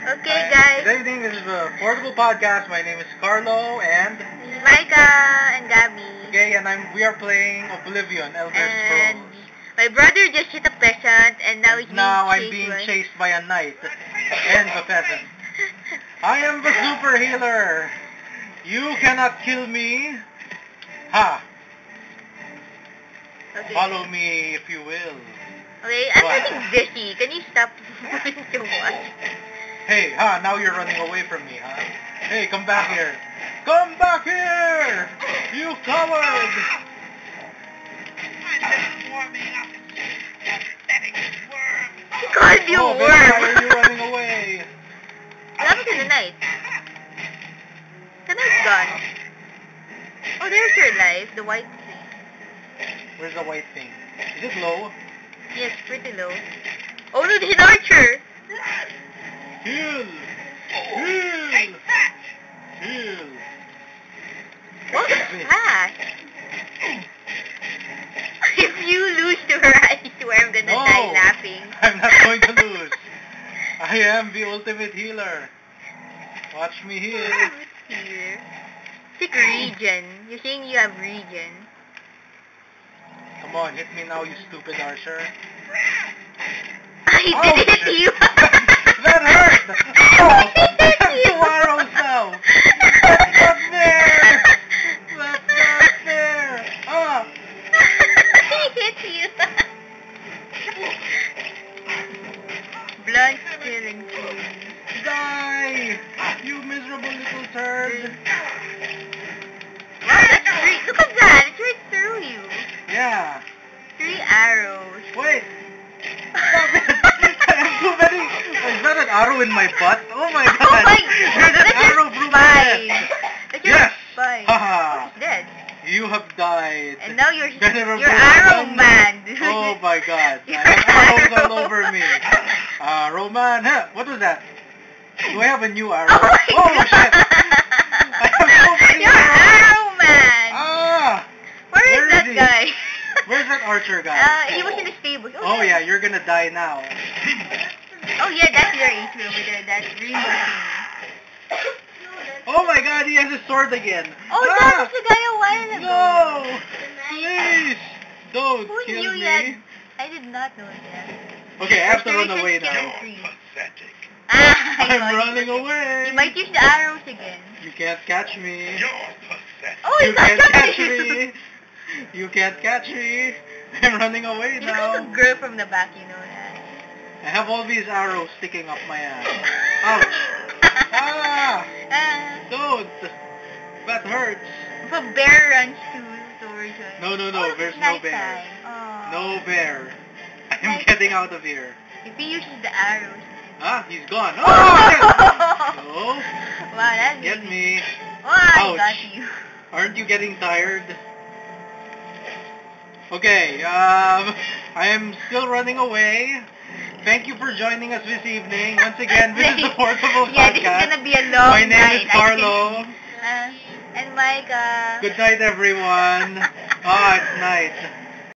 Okay, guys. Good evening. This is the Portable Podcast. My name is Carlo and Micah and Gabby. okay, and we are playing Oblivion, Elder And Scrolls. my brother just hit a peasant and now he's I'm being chased by a knight and a peasant. I am the super healer. You cannot kill me. Ha! Okay. Follow me if you will. Okay, I'm What? getting dizzy. Can you stop moving too much? Hey, now you're running away from me, huh? Hey, come back here. Come back here! You coward! He called you Oh, worm. then why are you running away? What happened to the knight? The knight's gone. Oh, there's your life, the white thing. Where's the white thing? Is it low? Yes, pretty low. Oh no, there's an archer! Heal! Heal! Heal! What was that? If you lose to her, I swear I'm gonna No. die laughing. I'm not going to lose. I am the ultimate healer. Watch me heal. Here. Take regen. You're saying you have regen. Come on, hit me now, you stupid archer. I Ouch. did hit you! That hurt! Oh, I have 2 arrows now! That's not fair! That's not fair! Ah! I hit you! Blood stealing food. Die! You miserable little turd! Wow, that's 3. Look at that! It's right through you. Yeah. 3 arrows. Wait! Stop it! I have too many! Is that an arrow in my butt? Oh my god! Oh my There's an that's arrow your through my spine. head! That's your Yes! spine. Haha! He's dead. You have died. And now you're Venerable Arrow man. Man, dude. Oh my god. I You're have arrows all Arrow over me. Arrow Man. Huh? What was that? Do I have a new arrow? Oh my Oh, god. shit! I have so many You're arrows. Arrow Man. Ah! Where where is is that he? guy? Where's that archer guy? He was in the stables. Oh yeah, you're gonna die now. Oh yeah, that's your atrium over there. That's rainbow thing. Oh my god, he has his sword again. Oh, Ah! that was the guy a while ago. No! Please! Don't Who kill knew me. that? I did not know that. Okay, I have to run Restoration away skill now. increase. Ah, I I'm got running you. away. You might use the arrows again. You can't catch me. Oh, You he got can't catch you. me. You can't catch me. I'm running away You look like a now. girl from the back, you know that. I have all these arrows sticking up my ass. Ouch. Ah! Don't. That hurts. From bear runs towards us. No, Oh, there's it's no bear. nighttime. Oh. No bear. I'm Night- getting out of here. If he uses the arrows. Huh? He's gone. Oh, shit. No. Wow, that's Get really- me. Oh, I Ouch. got you. Aren't you getting tired? Okay, I am still running away. Thank you for joining us this evening. Once again, this is the Portable Yeah, Podcast. this is gonna be a long My name night, is Carlo. And Micah. Good night, everyone. Ah, it's night.